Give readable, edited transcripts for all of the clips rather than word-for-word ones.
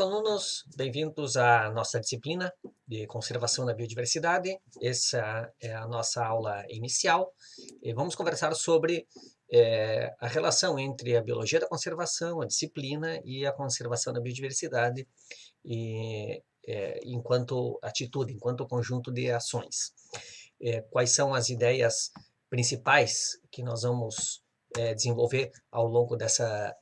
alunos, bem-vindos à nossa disciplina de Conservação da Biodiversidade. Essa é a nossa aula inicial e vamos conversar sobre a relação entre a Biologia da Conservação, a disciplina e a conservação da biodiversidade enquanto atitude, enquanto conjunto de ações. Quais são as ideias principais que nós vamos desenvolver ao longo dessa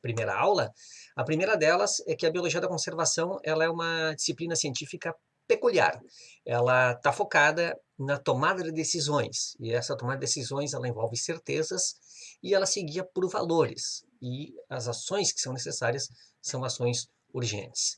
primeira aula? A primeira delas é que a biologia da conservação ela é uma disciplina científica peculiar. Ela está focada na tomada de decisões, e essa tomada de decisões ela envolve certezas e ela se guia por valores, e as ações que são necessárias são ações urgentes.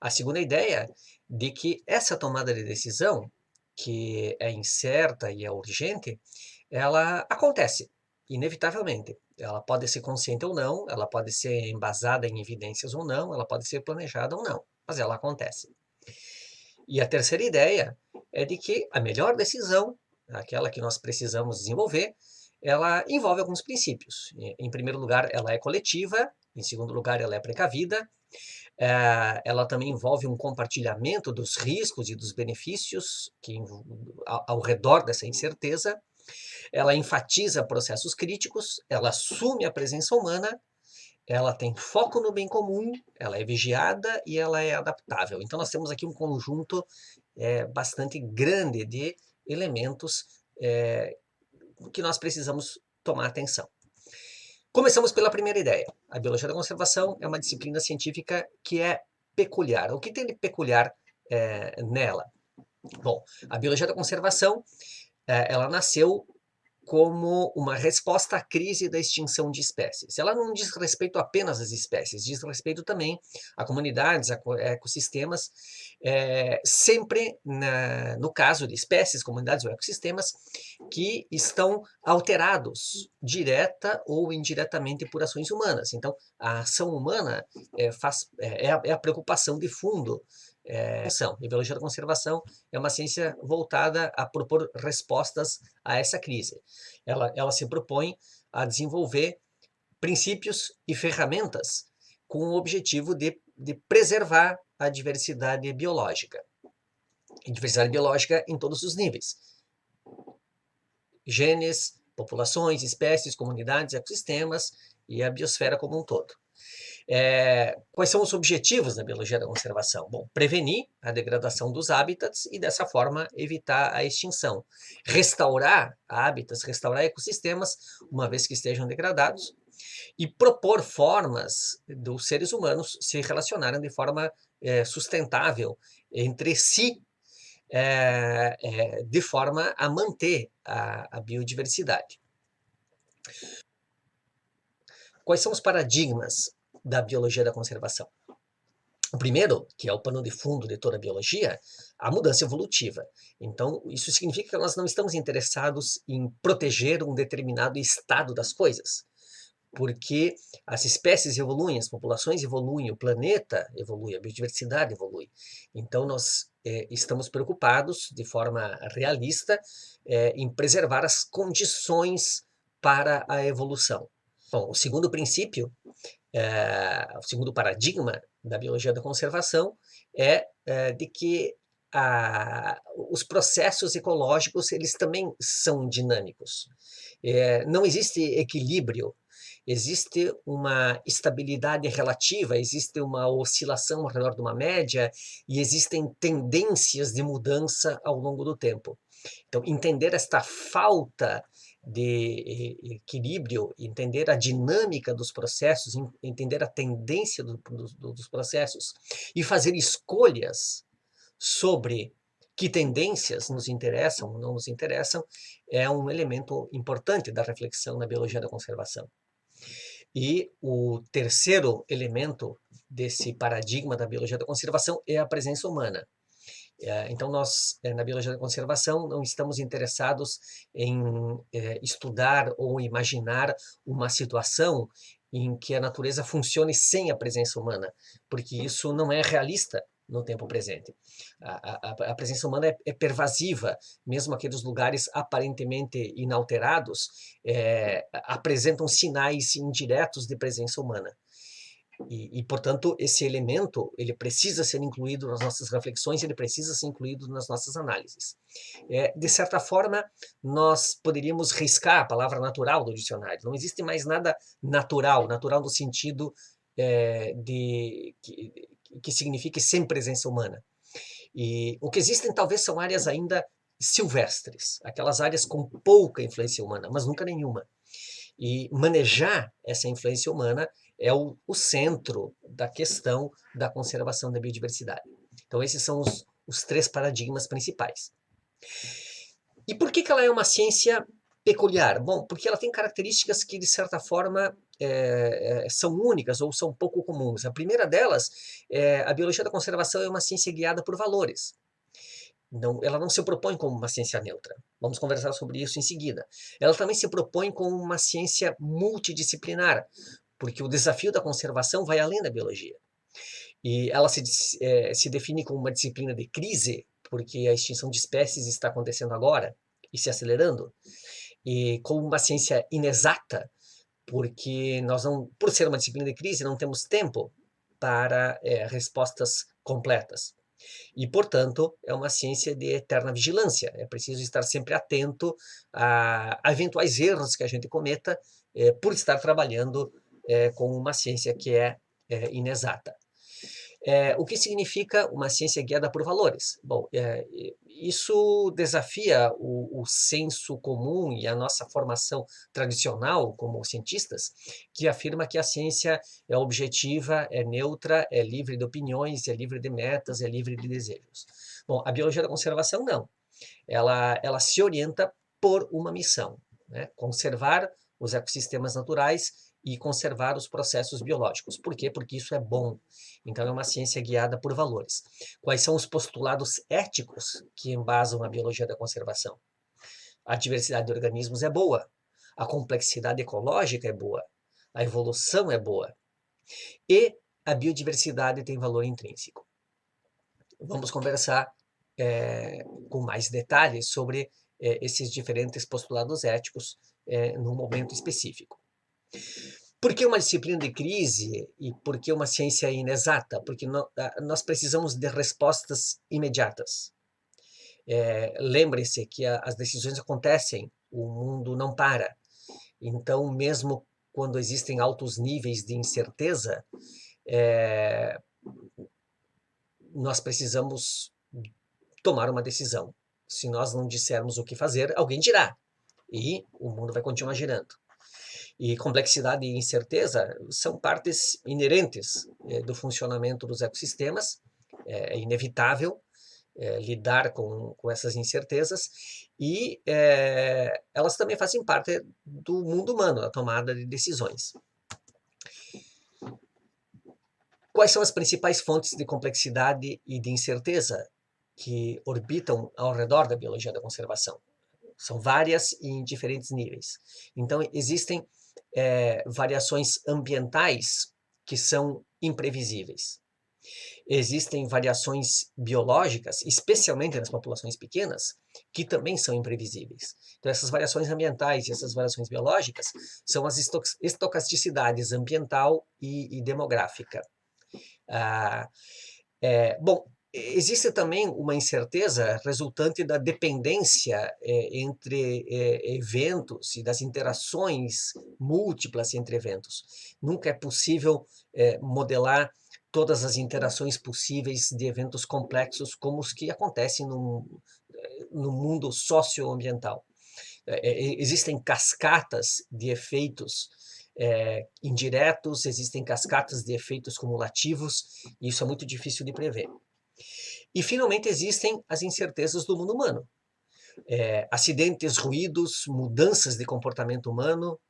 A segunda ideia de que essa tomada de decisão, que é incerta e é urgente, ela acontece inevitavelmente. Ela pode ser consciente ou não, ela pode ser embasada em evidências ou não, ela pode ser planejada ou não, mas ela acontece. E a terceira ideia é de que a melhor decisão, aquela que nós precisamos desenvolver, ela envolve alguns princípios. Em primeiro lugar, ela é coletiva, em segundo lugar, ela é precavida, ela também envolve um compartilhamento dos riscos e dos benefícios ao redor dessa incerteza. Ela enfatiza processos críticos, ela assume a presença humana, ela tem foco no bem comum, ela é vigiada e ela é adaptável. Então, nós temos aqui um conjunto bastante grande de elementos que nós precisamos tomar atenção. Começamos pela primeira ideia. A biologia da conservação é uma disciplina científica que é peculiar. O que tem de peculiar nela? Bom, a biologia da conservação ela nasceu como uma resposta à crise da extinção de espécies. Ela não diz respeito apenas às espécies, diz respeito também a comunidades, a ecossistemas, sempre no caso de espécies, comunidades ou ecossistemas que estão alterados direta ou indiretamente por ações humanas. Então, a ação humana é a preocupação de fundo. A biologia da conservação é uma ciência voltada a propor respostas a essa crise. Ela se propõe a desenvolver princípios e ferramentas com o objetivo de preservar a diversidade biológica. E diversidade biológica em todos os níveis. Genes, populações, espécies, comunidades, ecossistemas e a biosfera como um todo. Quais são os objetivos da biologia da conservação? Bom, prevenir a degradação dos hábitats e, dessa forma, evitar a extinção. Restaurar hábitats, restaurar ecossistemas, uma vez que estejam degradados, e propor formas dos seres humanos se relacionarem de forma sustentável entre si, de forma a manter a biodiversidade. Quais são os paradigmas da biologia da conservação? O primeiro, que é o pano de fundo de toda a biologia, a mudança evolutiva. Então, isso significa que nós não estamos interessados em proteger um determinado estado das coisas, porque as espécies evoluem, as populações evoluem, o planeta evolui, a biodiversidade evolui. Então, nós estamos preocupados, de forma realista, em preservar as condições para a evolução. Bom, o segundo princípio, o segundo paradigma da biologia da conservação é de que os processos ecológicos eles também são dinâmicos. Não existe equilíbrio, existe uma estabilidade relativa, existe uma oscilação ao redor de uma média e existem tendências de mudança ao longo do tempo. Então, entender esta falta de equilíbrio, entender a dinâmica dos processos, entender a tendência dos processos e fazer escolhas sobre que tendências nos interessam ou não nos interessam, é um elemento importante da reflexão na biologia da conservação. E o terceiro elemento desse paradigma da biologia da conservação é a presença humana. Então, nós, na biologia da conservação, não estamos interessados em estudar ou imaginar uma situação em que a natureza funcione sem a presença humana, porque isso não é realista no tempo presente. A presença humana é pervasiva, mesmo aqueles lugares aparentemente inalterados apresentam sinais indiretos de presença humana. Portanto, esse elemento, ele precisa ser incluído nas nossas reflexões, ele precisa ser incluído nas nossas análises. De certa forma, nós poderíamos riscar a palavra natural do dicionário. Não existe mais nada natural, natural no sentido que signifique sem presença humana. E o que existem talvez são áreas ainda silvestres, aquelas áreas com pouca influência humana, mas nunca nenhuma. E manejar essa influência humana é o centro da questão da conservação da biodiversidade. Então, esses são os três paradigmas principais. E por que ela é uma ciência peculiar? Bom, porque ela tem características que, de certa forma, são únicas ou são pouco comuns. A primeira delas a biologia da conservação é uma ciência guiada por valores. Não, ela não se propõe como uma ciência neutra. Vamos conversar sobre isso em seguida. Ela também se propõe como uma ciência multidisciplinar, porque o desafio da conservação vai além da biologia. E ela se define como uma disciplina de crise, porque a extinção de espécies está acontecendo agora e se acelerando, e como uma ciência inexata, porque nós não, por ser uma disciplina de crise, não temos tempo para respostas completas. E, portanto, é uma ciência de eterna vigilância. É preciso estar sempre atento a eventuais erros que a gente cometa por estar trabalhando com uma ciência que é inexata. O que significa uma ciência guiada por valores? Bom, isso desafia o senso comum e a nossa formação tradicional como cientistas, que afirma que a ciência é objetiva, é neutra, é livre de opiniões, é livre de metas, é livre de desejos. Bom, a biologia da conservação não. Ela se orienta por uma missão, né? Conservar os ecossistemas naturais e conservar os processos biológicos. Por quê? Porque isso é bom. Então, é uma ciência guiada por valores. Quais são os postulados éticos que embasam a biologia da conservação? A diversidade de organismos é boa, a complexidade ecológica é boa, a evolução é boa e a biodiversidade tem valor intrínseco. Vamos conversar com mais detalhes sobre esses diferentes postulados éticos num momento específico. Por que uma disciplina de crise e por que uma ciência inexata? Porque nós precisamos de respostas imediatas. Lembre-se que as decisões acontecem, o mundo não para. Então, mesmo quando existem altos níveis de incerteza, nós precisamos tomar uma decisão. Se nós não dissermos o que fazer, alguém dirá. E o mundo vai continuar girando. E complexidade e incerteza são partes inerentes do funcionamento dos ecossistemas. É inevitável lidar com essas incertezas e elas também fazem parte do mundo humano, da tomada de decisões. Quais são as principais fontes de complexidade e de incerteza que orbitam ao redor da biologia da conservação? São várias e em diferentes níveis. Então, existem variações ambientais que são imprevisíveis. Existem variações biológicas, especialmente nas populações pequenas, que também são imprevisíveis. Então, essas variações ambientais e essas variações biológicas são as estocasticidades ambiental e demográfica. Bom, existe também uma incerteza resultante da dependência entre eventos e das interações múltiplas entre eventos. Nunca é possível modelar todas as interações possíveis de eventos complexos como os que acontecem no mundo socioambiental. Existem cascatas de efeitos indiretos, existem cascatas de efeitos cumulativos, e isso é muito difícil de prever. E, finalmente, existem as incertezas do mundo humano. Acidentes, ruídos, mudanças de comportamento humano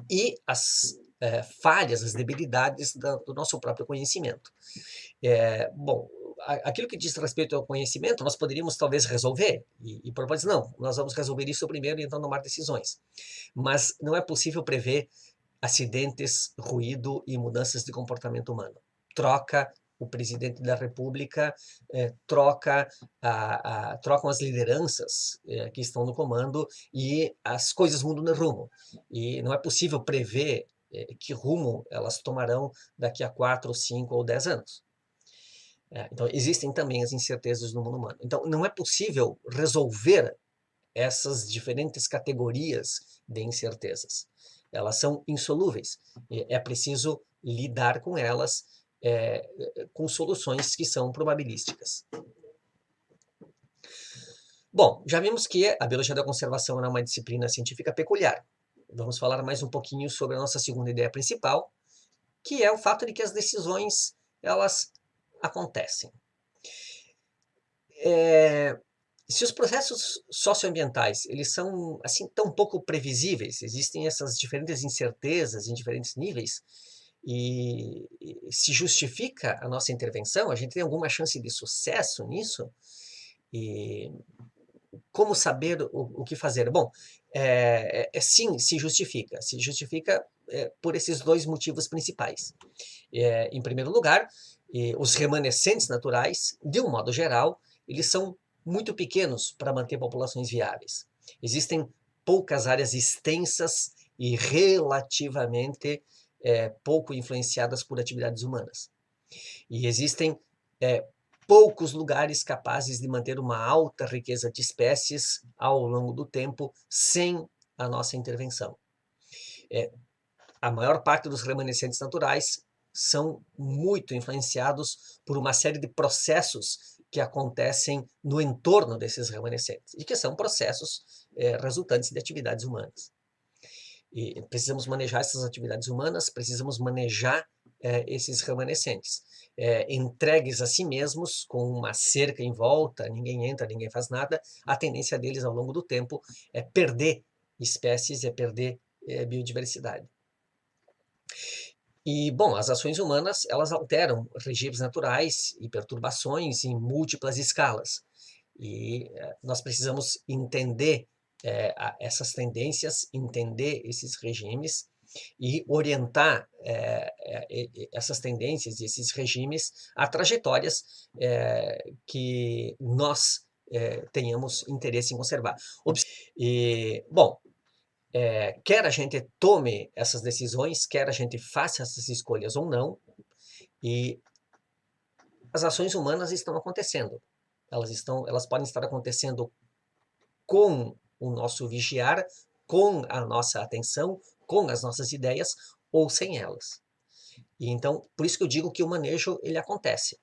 e as falhas, as debilidades do nosso próprio conhecimento. Bom, aquilo que diz respeito ao conhecimento, nós poderíamos talvez resolver e propor, não, nós vamos resolver isso primeiro e então tomar decisões. Mas não é possível prever acidentes, ruído e mudanças de comportamento humano. Troca o presidente da República, trocam as lideranças que estão no comando e as coisas mudam de rumo. E não é possível prever que rumo elas tomarão daqui a 4, 5 ou 10 anos. Então, existem também as incertezas no mundo humano. Então, não é possível resolver essas diferentes categorias de incertezas. Elas são insolúveis. É preciso lidar com elas com soluções que são probabilísticas. Bom, já vimos que a biologia da conservação é uma disciplina científica peculiar. Vamos falar mais um pouquinho sobre a nossa segunda ideia principal, que é o fato de que as decisões, elas acontecem. Se os processos socioambientais, eles são assim tão pouco previsíveis, existem essas diferentes incertezas em diferentes níveis, e se justifica a nossa intervenção, a gente tem alguma chance de sucesso nisso? E como saber o que fazer? Bom, sim, se justifica. Se justifica por esses dois motivos principais. Em primeiro lugar, os remanescentes naturais, de um modo geral, eles são muito pequenos para manter populações viáveis. Existem poucas áreas extensas e relativamente pouco influenciadas por atividades humanas. E existem poucos lugares capazes de manter uma alta riqueza de espécies ao longo do tempo sem a nossa intervenção. A maior parte dos remanescentes naturais são muito influenciados por uma série de processos que acontecem no entorno desses remanescentes, e que são processos resultantes de atividades humanas. E precisamos manejar essas atividades humanas, precisamos manejar esses remanescentes. Entregues a si mesmos, com uma cerca em volta, ninguém entra, ninguém faz nada, a tendência deles ao longo do tempo é perder espécies, é perder biodiversidade. E, bom, as ações humanas, elas alteram regimes naturais e perturbações em múltiplas escalas. E nós precisamos entender essas tendências, entender esses regimes e orientar essas tendências e esses regimes a trajetórias que nós tenhamos interesse em conservar. E, bom, quer a gente tome essas decisões, quer a gente faça essas escolhas ou não, e as ações humanas estão acontecendo. Elas podem estar acontecendo com o nosso vigiar, com a nossa atenção, com as nossas ideias, ou sem elas. E então, por isso que eu digo que o manejo, ele acontece.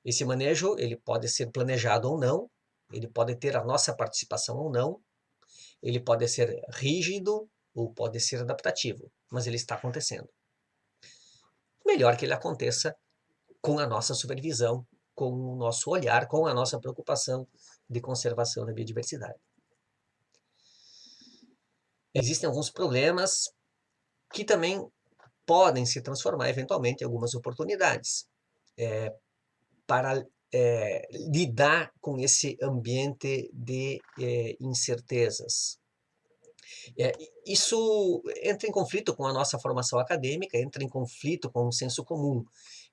Esse manejo, ele pode ser planejado ou não, ele pode ter a nossa participação ou não, ele pode ser rígido ou pode ser adaptativo, mas ele está acontecendo. Melhor que ele aconteça com a nossa supervisão, com o nosso olhar, com a nossa preocupação de conservação da biodiversidade. Existem alguns problemas que também podem se transformar eventualmente em algumas oportunidades para lidar com esse ambiente de incertezas. Isso entra em conflito com a nossa formação acadêmica, entra em conflito com o senso comum,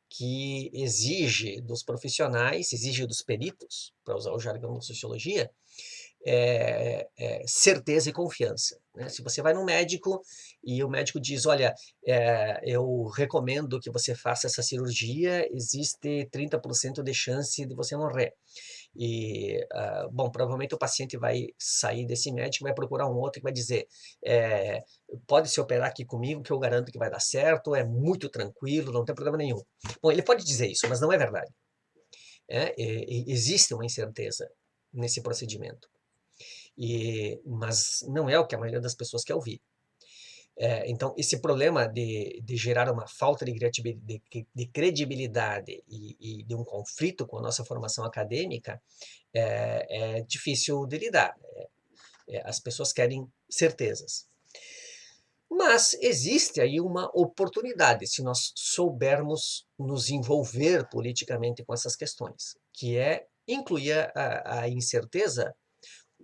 que exige dos profissionais, exige dos peritos, para usar o jargão da sociologia, certeza e confiança. Né? Se você vai no médico e o médico diz, olha, eu recomendo que você faça essa cirurgia, existe 30% de chance de você morrer. E, bom, provavelmente o paciente vai sair desse médico, vai procurar um outro que vai dizer, pode se operar aqui comigo que eu garanto que vai dar certo, é muito tranquilo, não tem problema nenhum. Bom, ele pode dizer isso, mas não é verdade. Existe uma incerteza nesse procedimento. Mas não é o que a maioria das pessoas quer ouvir. Então, esse problema de gerar uma falta de credibilidade e de um conflito com a nossa formação acadêmica é difícil de lidar. As pessoas querem certezas. Mas existe aí uma oportunidade, se nós soubermos nos envolver politicamente com essas questões, que é incluir a incerteza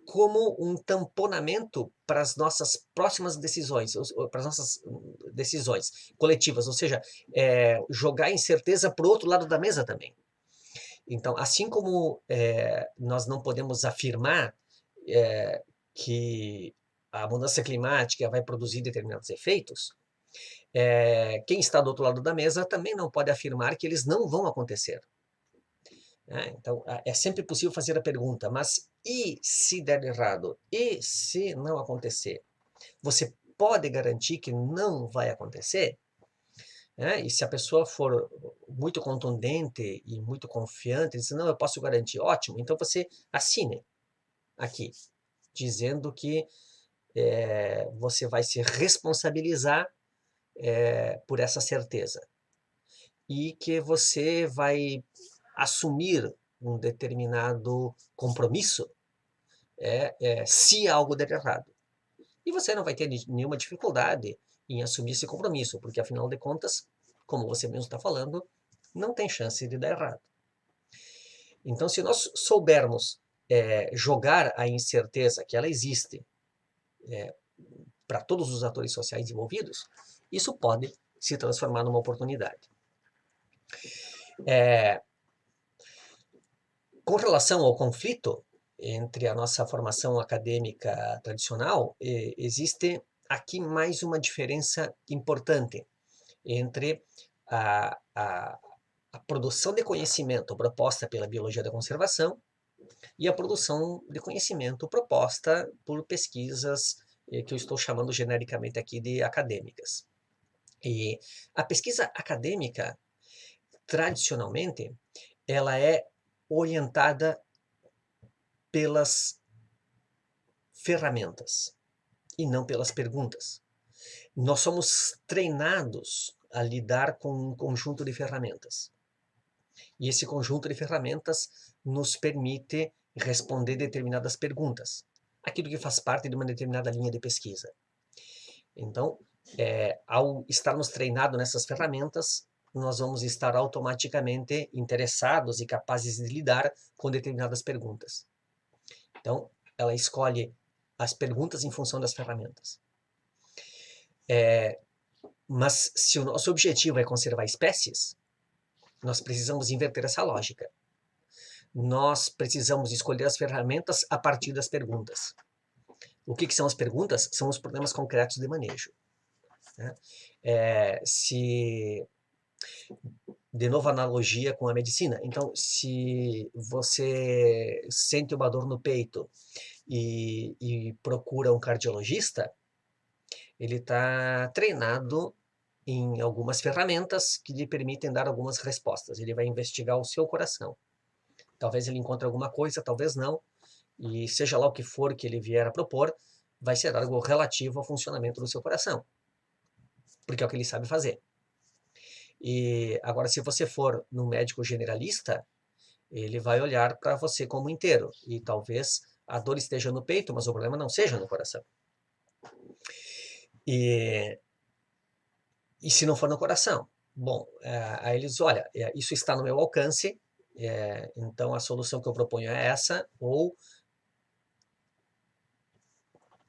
como um tamponamento para as nossas próximas decisões, para as nossas decisões coletivas, ou seja, jogar incerteza para o outro lado da mesa também. Então, assim como nós não podemos afirmar que a mudança climática vai produzir determinados efeitos, Quem está do outro lado da mesa também não pode afirmar que eles não vão acontecer. Então, é sempre possível fazer a pergunta, mas e se der errado? E se não acontecer? Você pode garantir que não vai acontecer? E se a pessoa for muito contundente e muito confiante, diz, não, eu posso garantir, ótimo, então você assine aqui, dizendo que você vai se responsabilizar por essa certeza e que você vai assumir um determinado compromisso se algo der errado. E você não vai ter nenhuma dificuldade em assumir esse compromisso, porque afinal de contas, como você mesmo está falando, não tem chance de dar errado. Então, se nós soubermos jogar a incerteza, que ela existe, para todos os atores sociais envolvidos, isso pode se transformar numa oportunidade. Com relação ao conflito entre a nossa formação acadêmica tradicional, existe aqui mais uma diferença importante entre a produção de conhecimento proposta pela biologia da conservação e a produção de conhecimento proposta por pesquisas que eu estou chamando genericamente aqui de acadêmicas. E a pesquisa acadêmica, tradicionalmente, ela é orientada pelas ferramentas e não pelas perguntas. Nós somos treinados a lidar com um conjunto de ferramentas. E esse conjunto de ferramentas nos permite responder determinadas perguntas, aquilo que faz parte de uma determinada linha de pesquisa. Então, ao estarmos treinados nessas ferramentas, nós vamos estar automaticamente interessados e capazes de lidar com determinadas perguntas. Então, ela escolhe as perguntas em função das ferramentas. Mas se o nosso objetivo é conservar espécies, nós precisamos inverter essa lógica. Nós precisamos escolher as ferramentas a partir das perguntas. O que são as perguntas? São os problemas concretos de manejo. De novo, analogia com a medicina. Então, se você sente uma dor no peito e procura um cardiologista, ele está treinado em algumas ferramentas que lhe permitem dar algumas respostas. Ele vai investigar o seu coração. Talvez ele encontre alguma coisa, talvez não. E seja lá o que for que ele vier a propor, vai ser algo relativo ao funcionamento do seu coração. Porque é o que ele sabe fazer. E agora, se você for num médico generalista, ele vai olhar para você como inteiro. E talvez a dor esteja no peito, mas o problema não seja no coração. E se não for no coração? Bom, aí eles, olha, isso está no meu alcance, então a solução que eu proponho é essa, ou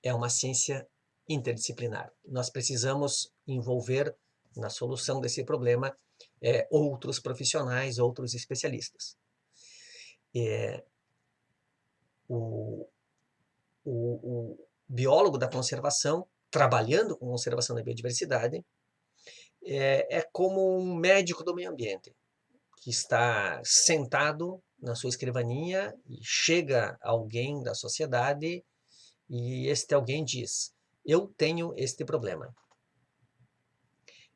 é uma ciência interdisciplinar. Nós precisamos envolver na solução desse problema outros profissionais, outros especialistas. O biólogo da conservação, trabalhando com conservação da biodiversidade, é como um médico do meio ambiente, que está sentado na sua escrivaninha e chega alguém da sociedade e este alguém diz, eu tenho este problema.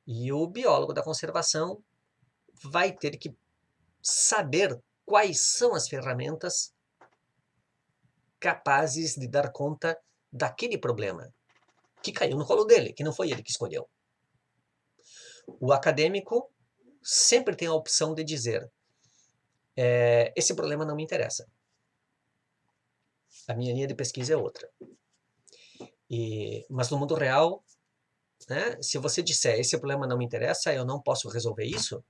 E o biólogo da conservação vai ter que saber quais são as ferramentas capazes de dar conta daquele problema que caiu no colo dele, que não foi ele que escolheu. O acadêmico sempre tem a opção de dizer, esse problema não me interessa. A minha linha de pesquisa é outra. Mas no mundo real, se você disser, esse problema não me interessa, eu não posso resolver isso,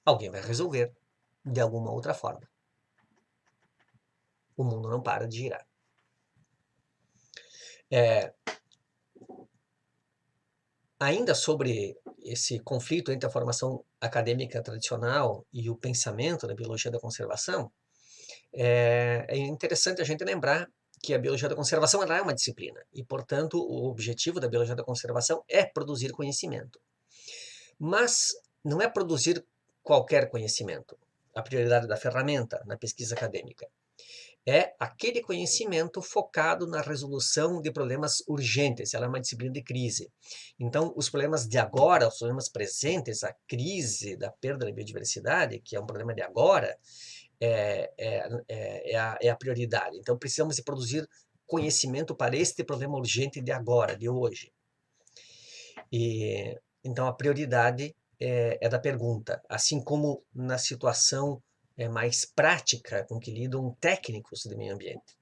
alguém vai resolver de alguma outra forma. O mundo não para de girar. Ainda sobre esse conflito entre a formação acadêmica tradicional e o pensamento da biologia da conservação, é interessante a gente lembrar que a biologia da conservação ela é uma disciplina e, portanto, o objetivo da biologia da conservação é produzir conhecimento. Mas não é produzir qualquer conhecimento. A prioridade da ferramenta na pesquisa acadêmica é aquele conhecimento focado na resolução de problemas urgentes. Ela é uma disciplina de crise. Então, os problemas de agora, os problemas presentes, a crise da perda da biodiversidade, que é um problema de agora, é a prioridade. Então, precisamos de produzir conhecimento para este problema urgente de agora, de hoje. E, então, a prioridade é da pergunta, assim como na situação mais prática com que lidam técnicos de meio ambiente.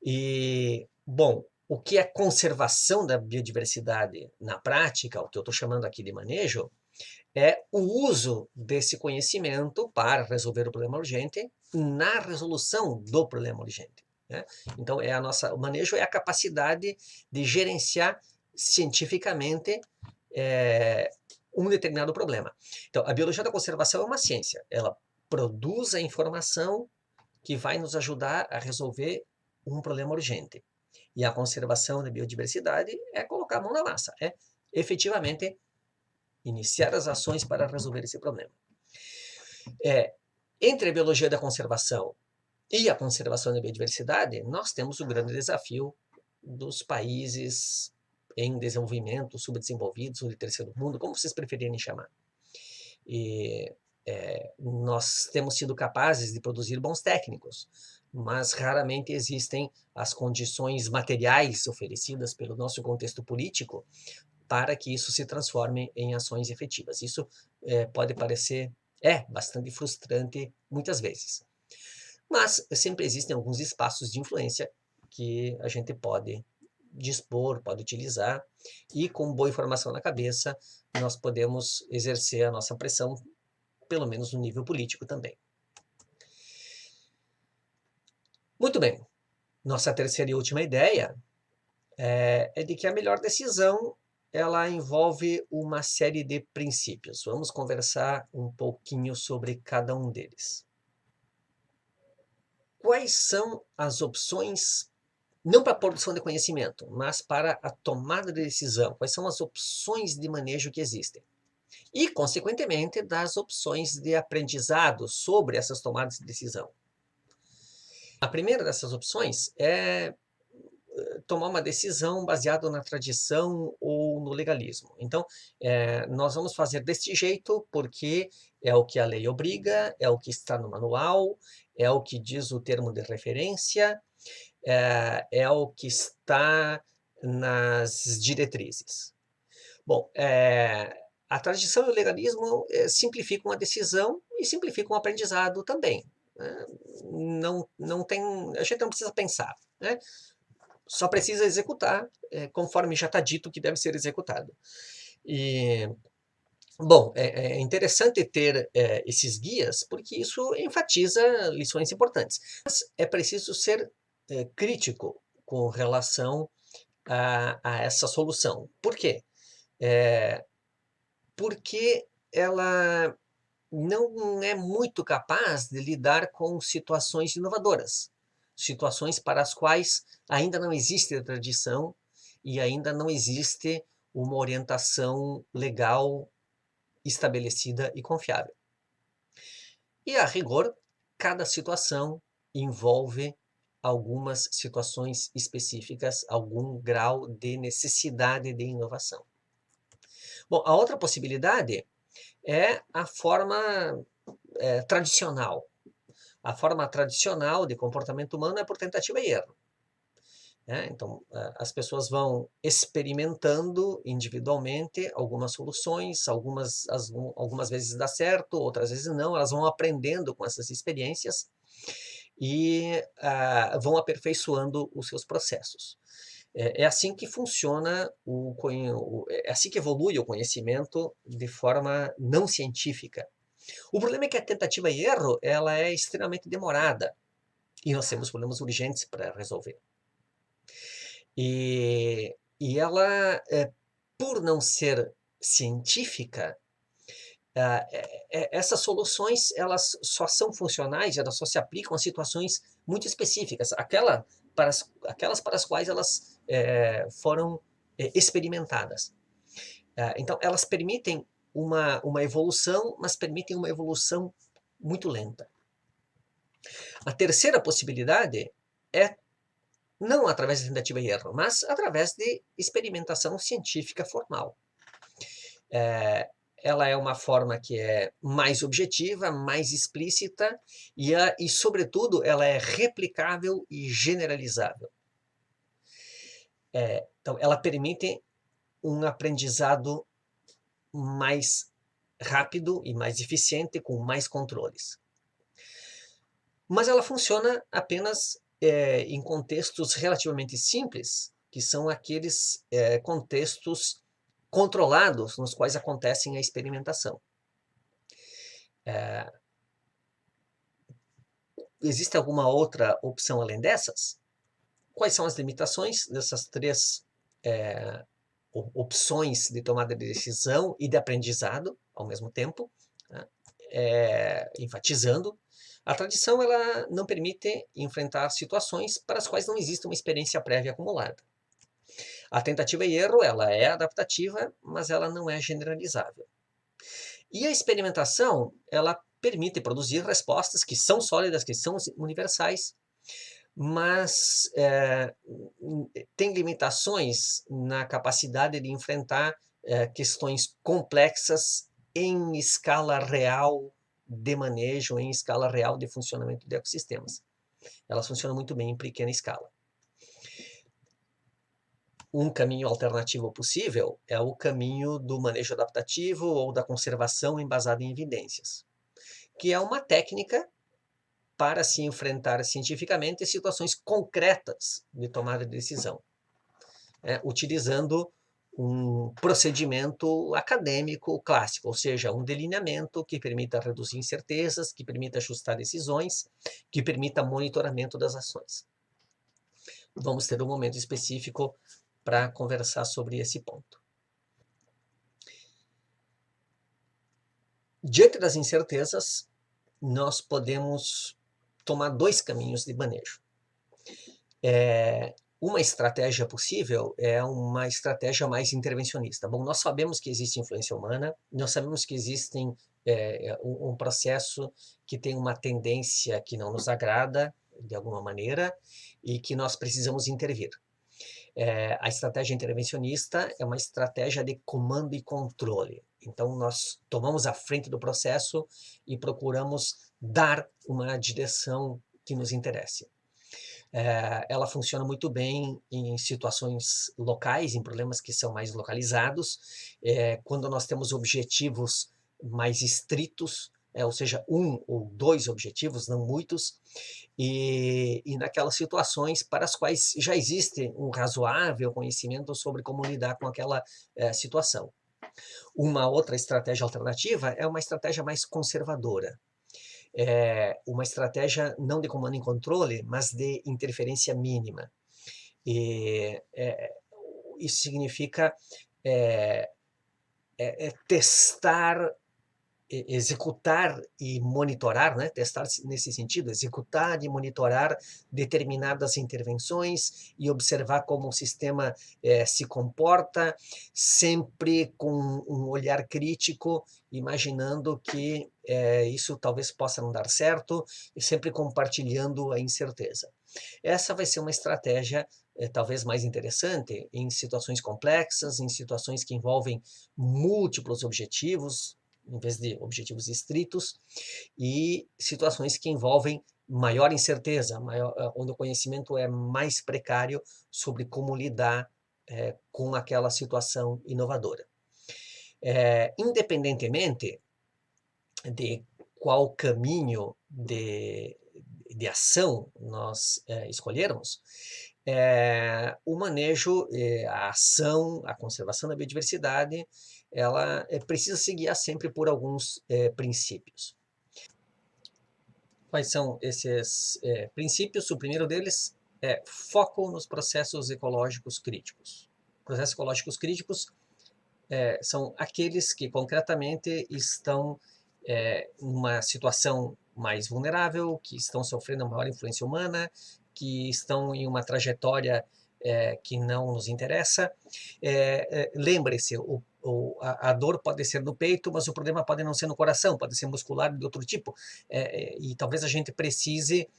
E, bom, o que é conservação da biodiversidade na prática, o que eu estou chamando aqui de manejo, é o uso desse conhecimento para resolver o problema urgente na resolução do problema urgente. Né? Então, o manejo é a capacidade de gerenciar cientificamente um determinado problema. Então, a biologia da conservação é uma ciência. Ela produz a informação que vai nos ajudar a resolver um problema urgente. E a conservação da biodiversidade é colocar a mão na massa, é efetivamente iniciar as ações para resolver esse problema. Entre a biologia da conservação e a conservação da biodiversidade, nós temos o grande desafio dos países em desenvolvimento, subdesenvolvidos ou de terceiro mundo, como vocês preferirem chamar. E nós temos sido capazes de produzir bons técnicos, mas raramente existem as condições materiais oferecidas pelo nosso contexto político para que isso se transforme em ações efetivas. Isso pode parecer bastante frustrante muitas vezes. Mas sempre existem alguns espaços de influência que a gente pode dispor, pode utilizar, e com boa informação na cabeça, nós podemos exercer a nossa pressão, pelo menos no nível político também. Muito bem. Nossa terceira e última ideia é de que a melhor decisão ela envolve uma série de princípios. Vamos conversar um pouquinho sobre cada um deles. Quais são as opções, não para a produção de conhecimento, mas para a tomada de decisão? Quais são as opções de manejo que existem? E, consequentemente, das opções de aprendizado sobre essas tomadas de decisão. A primeira dessas opções é tomar uma decisão baseada na tradição ou no legalismo. Então, nós vamos fazer deste jeito porque é o que a lei obriga, é o que está no manual, é o que diz o termo de referência, é o que está nas diretrizes. Bom, a tradição e o legalismo simplificam a decisão e simplificam o aprendizado também. Né? A gente não precisa pensar, né? Só precisa executar conforme já está dito que deve ser executado. E, bom, é interessante ter esses guias, porque isso enfatiza lições importantes. Mas é preciso ser crítico com relação a essa solução. Por quê? Porque ela não é muito capaz de lidar com situações inovadoras, situações para as quais ainda não existe tradição e ainda não existe uma orientação legal estabelecida e confiável. E, a rigor, cada situação envolve algumas situações específicas, algum grau de necessidade de inovação. Bom, a outra possibilidade é a forma tradicional. A forma tradicional de comportamento humano é por tentativa e erro. Então, as pessoas vão experimentando individualmente algumas soluções, algumas vezes dá certo, outras vezes não, elas vão aprendendo com essas experiências e vão aperfeiçoando os seus processos. É assim que funciona, é assim que evolui o conhecimento de forma não científica. O problema é que a tentativa e erro ela é extremamente demorada e nós temos problemas urgentes para resolver. E ela, por não ser científica, Essas soluções, elas só são funcionais, elas só se aplicam a situações muito específicas, aquelas para as quais elas foram experimentadas. Então, elas permitem uma evolução, mas permitem uma evolução muito lenta. A terceira possibilidade é não através de tentativa e erro, mas através de experimentação científica formal. Ela é uma forma que é mais objetiva, mais explícita e, sobretudo, ela é replicável e generalizável. Então, ela permite um aprendizado mais rápido e mais eficiente, com mais controles. Mas ela funciona apenas em contextos relativamente simples, que são aqueles contextos controlados nos quais acontece a experimentação. Existe alguma outra opção além dessas? Quais são as limitações dessas três opções de tomada de decisão e de aprendizado ao mesmo tempo? Né? Enfatizando, a tradição ela não permite enfrentar situações para as quais não existe uma experiência prévia acumulada. A tentativa e erro ela é adaptativa, mas ela não é generalizável. E a experimentação ela permite produzir respostas que são sólidas, que são universais, mas tem limitações na capacidade de enfrentar questões complexas em escala real de manejo, em escala real de funcionamento de ecossistemas. Elas funcionam muito bem em pequena escala. Um caminho alternativo possível é o caminho do manejo adaptativo ou da conservação embasada em evidências, que é uma técnica para se enfrentar cientificamente situações concretas de tomada de decisão, utilizando um procedimento acadêmico clássico, ou seja, um delineamento que permita reduzir incertezas, que permita ajustar decisões, que permita monitoramento das ações. Vamos ter um momento específico para conversar sobre esse ponto. Diante das incertezas, nós podemos tomar dois caminhos de manejo. Uma estratégia possível é uma estratégia mais intervencionista. Bom, nós sabemos que existe influência humana, nós sabemos que existe um processo que tem uma tendência que não nos agrada, de alguma maneira, e que nós precisamos intervir. A estratégia intervencionista é uma estratégia de comando e controle. Então, nós tomamos a frente do processo e procuramos dar uma direção que nos interesse. Ela funciona muito bem em situações locais, em problemas que são mais localizados, quando nós temos objetivos mais estritos, ou seja, um ou dois objetivos, não muitos, e naquelas situações para as quais já existe um razoável conhecimento sobre como lidar com aquela situação. Uma outra estratégia alternativa é uma estratégia mais conservadora. Uma estratégia não de comando e controle, mas de interferência mínima. Isso significa testar, executar e monitorar, né? Testar nesse sentido, executar e monitorar determinadas intervenções e observar como o sistema se comporta, sempre com um olhar crítico, imaginando que isso talvez possa não dar certo, e sempre compartilhando a incerteza. Essa vai ser uma estratégia talvez mais interessante em situações complexas, em situações que envolvem múltiplos objetivos, em vez de objetivos estritos, e situações que envolvem maior incerteza, onde o conhecimento é mais precário sobre como lidar com aquela situação inovadora. Independentemente de qual caminho de ação nós escolhermos, o manejo, a ação, a conservação da biodiversidade, ela precisa se guiar sempre por alguns princípios. Quais são esses princípios? O primeiro deles é foco nos processos ecológicos críticos. Processos ecológicos críticos são aqueles que concretamente estão numa situação mais vulnerável, que estão sofrendo a maior influência humana, que estão em uma trajetória que não nos interessa. Lembre-se, a dor pode ser no peito, mas o problema pode não ser no coração, pode ser muscular de outro tipo. E talvez a gente precise,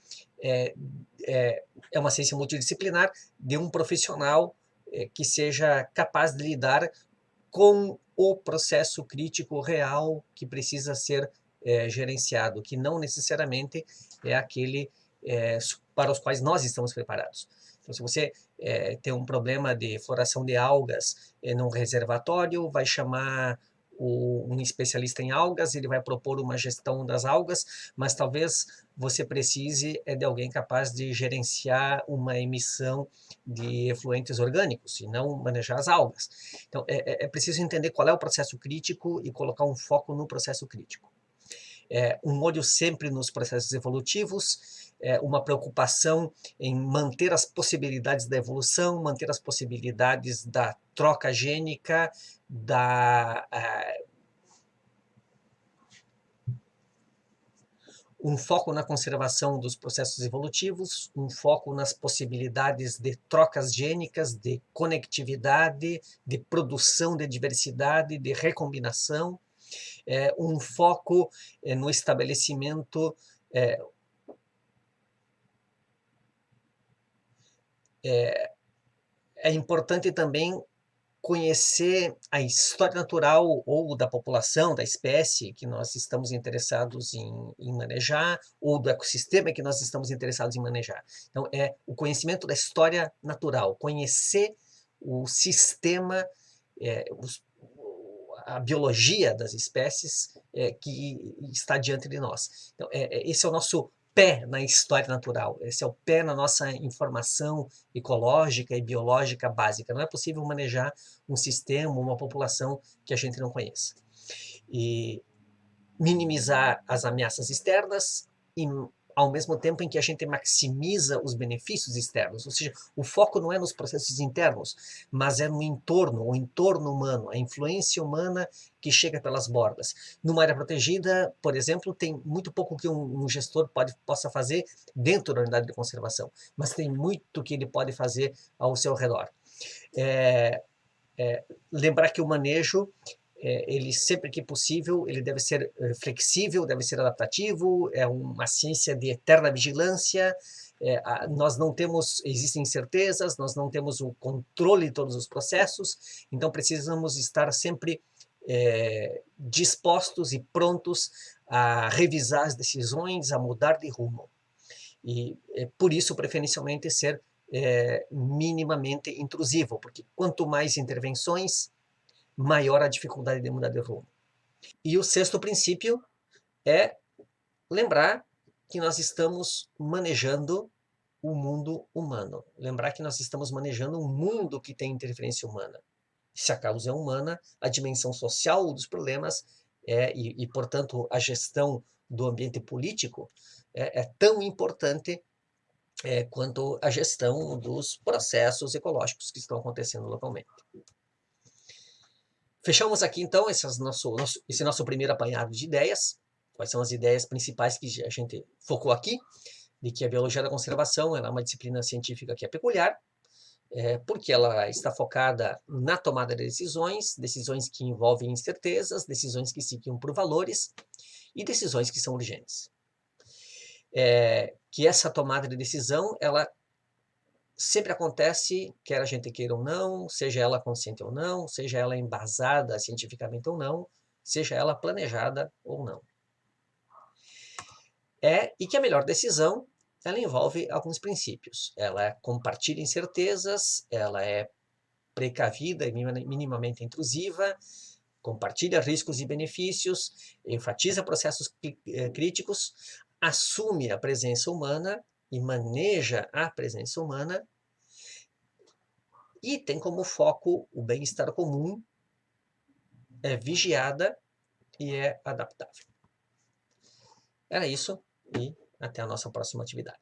é uma ciência multidisciplinar, de um profissional que seja capaz de lidar com o processo crítico real que precisa ser gerenciado, que não necessariamente é aquele para os quais nós estamos preparados. Então, se você tem um problema de floração de algas num reservatório, vai chamar um especialista em algas, ele vai propor uma gestão das algas, mas talvez você precise de alguém capaz de gerenciar uma emissão de efluentes orgânicos, e não manejar as algas. Então, é preciso entender qual é o processo crítico e colocar um foco no processo crítico. Um olho sempre nos processos evolutivos, uma preocupação em manter as possibilidades da evolução, manter as possibilidades da troca gênica, um foco na conservação dos processos evolutivos, um foco nas possibilidades de trocas gênicas, de conectividade, de produção de diversidade, de recombinação, um foco no estabelecimento é importante também conhecer a história natural ou da população, da espécie que nós estamos interessados em manejar, ou do ecossistema que nós estamos interessados em manejar. Então, é o conhecimento da história natural, conhecer o sistema, a biologia das espécies que está diante de nós. Então, esse é o nosso pé na história natural, esse é o pé na nossa informação ecológica e biológica básica. Não é possível manejar um sistema, uma população que a gente não conheça. E minimizar as ameaças externas e ao mesmo tempo em que a gente maximiza os benefícios externos, ou seja, o foco não é nos processos internos, mas é no entorno, o entorno humano, a influência humana que chega pelas bordas. Numa área protegida, por exemplo, tem muito pouco que um gestor possa fazer dentro da unidade de conservação, mas tem muito que ele pode fazer ao seu redor. Lembrar que o manejo ele sempre que possível, ele deve ser flexível, deve ser adaptativo, é uma ciência de eterna vigilância, nós não temos, existem incertezas, nós não temos o controle de todos os processos, então precisamos estar sempre dispostos e prontos a revisar as decisões, a mudar de rumo. E por isso, preferencialmente, ser minimamente intrusivo, porque quanto mais intervenções, maior a dificuldade de mudar de rumo. E o sexto princípio é lembrar que nós estamos manejando o mundo humano. Lembrar que nós estamos manejando um mundo que tem interferência humana. Se a causa é humana, a dimensão social dos problemas e, portanto, a gestão do ambiente político é tão importante quanto a gestão dos processos ecológicos que estão acontecendo localmente. Fechamos aqui, então, esse nosso primeiro apanhado de ideias. Quais são as ideias principais que a gente focou aqui? De que a biologia da conservação é uma disciplina científica que é peculiar, porque ela está focada na tomada de decisões que envolvem incertezas, decisões que se guiam por valores e decisões que são urgentes. Que essa tomada de decisão, ela sempre acontece, quer a gente queira ou não, seja ela consciente ou não, seja ela embasada cientificamente ou não, seja ela planejada ou não. E que a melhor decisão, ela envolve alguns princípios. Ela compartilha incertezas, ela é precavida e minimamente intrusiva, compartilha riscos e benefícios, enfatiza processos críticos, assume a presença humana e maneja a presença humana, e tem como foco o bem-estar comum, é vigiada e é adaptável. Era isso, e até a nossa próxima atividade.